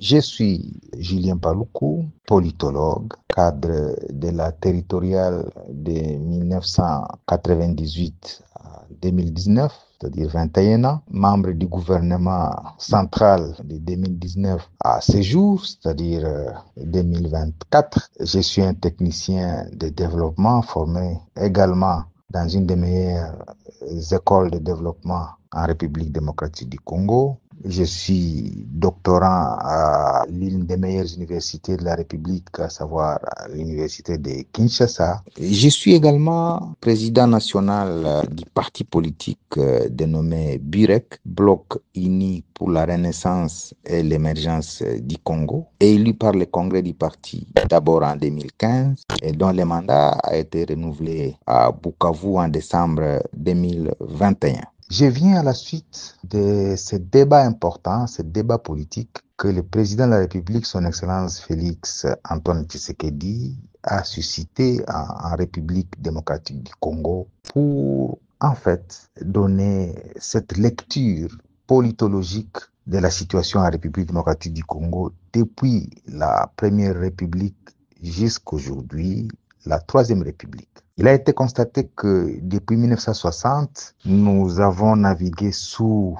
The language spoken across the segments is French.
Je suis Julien Paluku, politologue, cadre de la territoriale de 1998 à 2019, c'est-à-dire 21 ans, membre du gouvernement central de 2019 à ce jour, c'est-à-dire 2024. Je suis un technicien de développement formé également dans une des meilleures écoles de développement en République démocratique du Congo. Je suis doctorant à l'une des meilleures universités de la République, à savoir l'université de Kinshasa. Je suis également président national du parti politique dénommé BUREC, Bloc uni pour la renaissance et l'émergence du Congo, élu par le congrès du parti d'abord en 2015 et dont le mandat a été renouvelé à Bukavu en décembre 2021. Je viens à la suite de ce débat important, ce débat politique que le président de la République, son Excellence Félix Antoine Tshisekedi, a suscité en République démocratique du Congo pour, en fait, donner cette lecture politologique de la situation en République démocratique du Congo depuis la Première République jusqu'aujourd'hui, la Troisième République. Il a été constaté que depuis 1960, nous avons navigué sous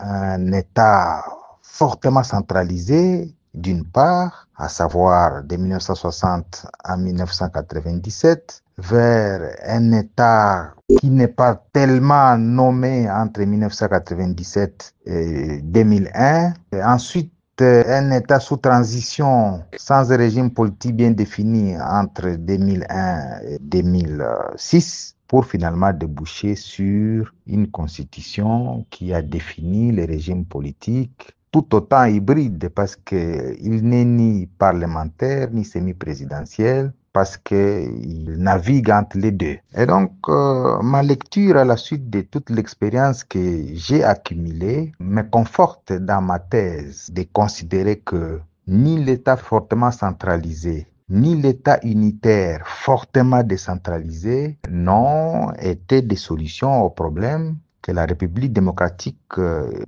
un État fortement centralisé, d'une part, à savoir de 1960 à 1997, vers un État qui n'est pas tellement nommé entre 1997 et 2001. Et ensuite, un État sous transition sans un régime politique bien défini entre 2001 et 2006 pour finalement déboucher sur une constitution qui a défini le régime politique tout autant hybride parce qu'il n'est ni parlementaire ni semi-présidentiel parce qu'il navigue entre les deux. Et donc, ma lecture à la suite de toute l'expérience que j'ai accumulée me conforte dans ma thèse de considérer que ni l'État fortement centralisé, ni l'État unitaire fortement décentralisé n'ont été des solutions aux problèmes que la République démocratique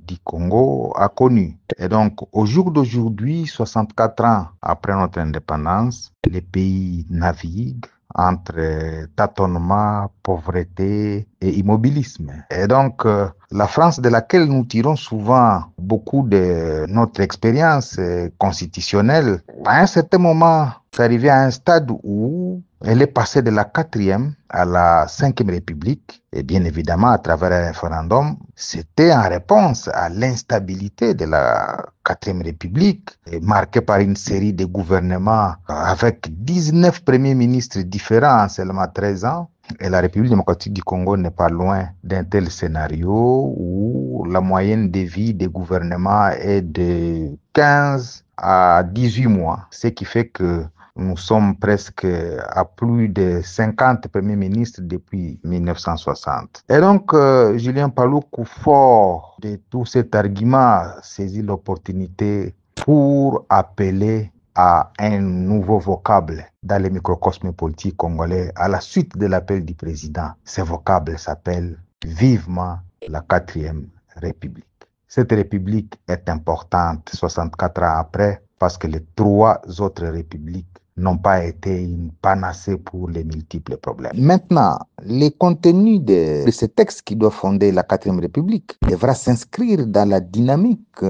du Congo a connu. Et donc, au jour d'aujourd'hui, 64 ans après notre indépendance, les pays naviguent entre tâtonnement, pauvreté et immobilisme. Et donc, la France de laquelle nous tirons souvent beaucoup de notre expérience constitutionnelle, à un certain moment, c'est arrivé à un stade où elle est passée de la 4e à la 5e République, et bien évidemment à travers un référendum, c'était en réponse à l'instabilité de la 4e République, marquée par une série de gouvernements avec 19 premiers ministres différents en seulement 13 ans. Et la République démocratique du Congo n'est pas loin d'un tel scénario où la moyenne de vie des gouvernements est de 15 à 18 mois, ce qui fait que nous sommes presque à plus de 50 premiers ministres depuis 1960. Et donc, Julien Paluku, fort de tout cet argument, saisit l'opportunité pour appeler à un nouveau vocable dans les microcosmes politiques congolais à la suite de l'appel du président. Ce vocable s'appelle vivement la 4e République. Cette république est importante 64 ans après parce que les 3 autres républiques n'ont pas été une panacée pour les multiples problèmes. Maintenant, les contenus de ce texte qui doit fonder la 4e République devra s'inscrire dans la dynamique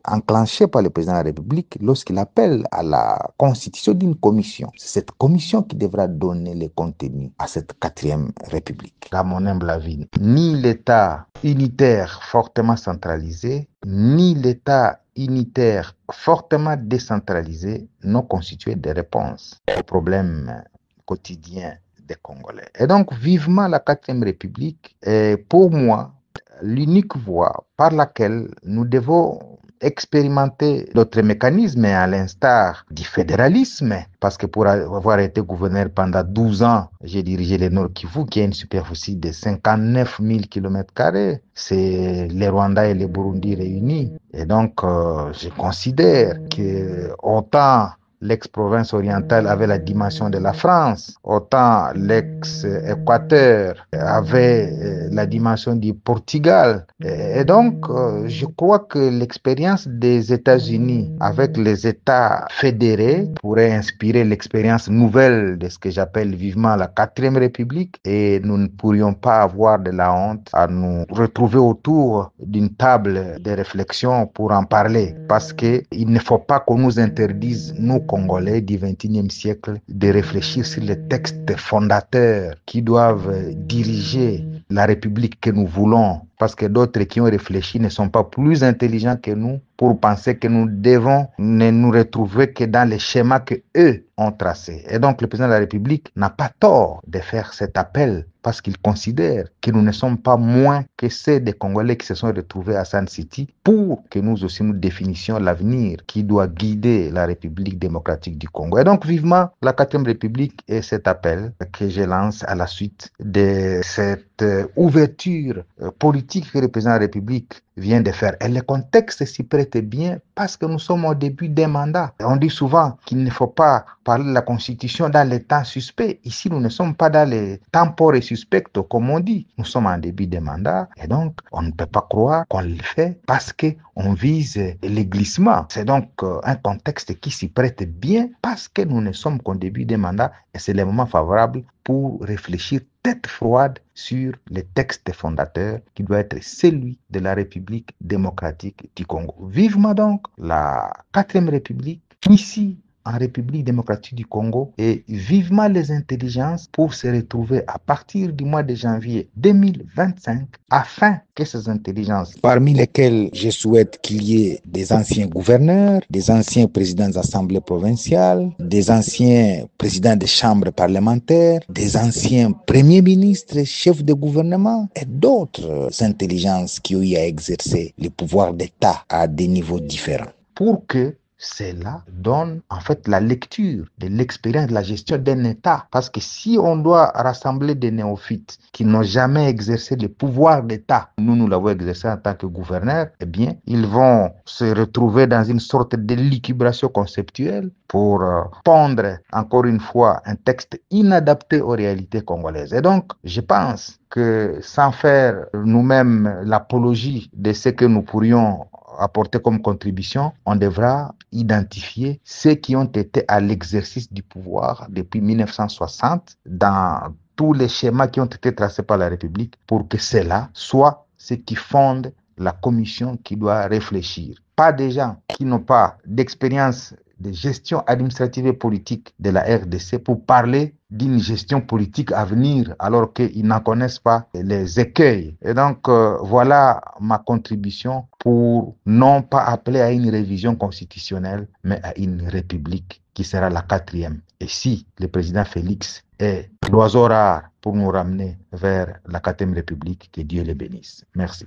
enclenchée par le président de la République lorsqu'il appelle à la constitution d'une commission. C'est cette commission qui devra donner les contenus à cette 4e République. Dans mon humble avis, ni l'État unitaire fortement centralisé, ni l'État unitaire fortement décentralisé n'ont constitué des réponses aux problèmes quotidiens des Congolais. Et donc, vivement la 4e République est pour moi l'unique voie par laquelle nous devons expérimenter d'autres mécanismes à l'instar du fédéralisme, parce que pour avoir été gouverneur pendant 12 ans, j'ai dirigé le Nord Kivu qui a une superficie de 59 000 km². C'est les Rwanda et les Burundi réunis. Et donc, je considère que autant l'ex-province orientale avait la dimension de la France, autant l'ex-Équateur avait la dimension du Portugal. Et donc, je crois que l'expérience des États-Unis avec les États fédérés pourrait inspirer l'expérience nouvelle de ce que j'appelle vivement la quatrième République, et nous ne pourrions pas avoir de la honte à nous retrouver autour d'une table de réflexion pour en parler, parce qu'il ne faut pas qu'on nous interdise, nous Congolais du XXIe siècle, de réfléchir sur les textes fondateurs qui doivent diriger la République que nous voulons, parce que d'autres qui ont réfléchi ne sont pas plus intelligents que nous pour penser que nous devons ne nous retrouver que dans les schémas que eux ont tracés. Et donc le président de la République n'a pas tort de faire cet appel, parce qu'il considère que nous ne sommes pas moins que ceux des Congolais qui se sont retrouvés à Sun City, pour que nous aussi nous définissions l'avenir qui doit guider la République démocratique du Congo. Et donc vivement la quatrième République et cet appel que je lance à la suite de cette ouverture politique que le président de la République vient de faire. Et le contexte s'y prête bien, parce que nous sommes au début des mandats. On dit souvent qu'il ne faut pas parler de la Constitution dans les temps suspects. Ici, nous ne sommes pas dans les tempores suspects, comme on dit. Nous sommes en début des mandats, et donc on ne peut pas croire qu'on le fait parce qu'on vise les glissements. C'est donc un contexte qui s'y prête bien, parce que nous ne sommes qu'au début des mandats, et c'est le moment favorable pour réfléchir tête froide sur les textes fondateurs qui doit être celui de la République démocratique du Congo. Vivement donc la quatrième République, ici en République démocratique du Congo, et vivement les intelligences pour se retrouver à partir du mois de janvier 2025, afin que ces intelligences, parmi lesquelles je souhaite qu'il y ait des anciens gouverneurs, des anciens présidents d'assemblées provinciales, des anciens présidents des chambres parlementaires, des anciens premiers ministres, chefs de gouvernement et d'autres intelligences qui ont eu à exercer le pouvoir d'État à des niveaux différents, pour que cela donne en fait la lecture de l'expérience de la gestion d'un État. Parce que si on doit rassembler des néophytes qui n'ont jamais exercé le pouvoir d'État, nous l'avons exercé en tant que gouverneur, eh bien, ils vont se retrouver dans une sorte de liquidation conceptuelle pour pondre, encore une fois, un texte inadapté aux réalités congolaises. Et donc, je pense que sans faire nous-mêmes l'apologie de ce que nous pourrions apporter comme contribution, on devra identifier ceux qui ont été à l'exercice du pouvoir depuis 1960 dans tous les schémas qui ont été tracés par la République, pour que cela soit ce qui fonde la commission qui doit réfléchir. Pas des gens qui n'ont pas d'expérience de gestion administrative et politique de la RDC pour parler d'une gestion politique à venir, alors qu'ils n'en connaissent pas les écueils. Et donc, voilà ma contribution pour non pas appeler à une révision constitutionnelle, mais à une république qui sera la quatrième. Et si le président Félix est l'oiseau rare pour nous ramener vers la quatrième république, que Dieu le bénisse. Merci.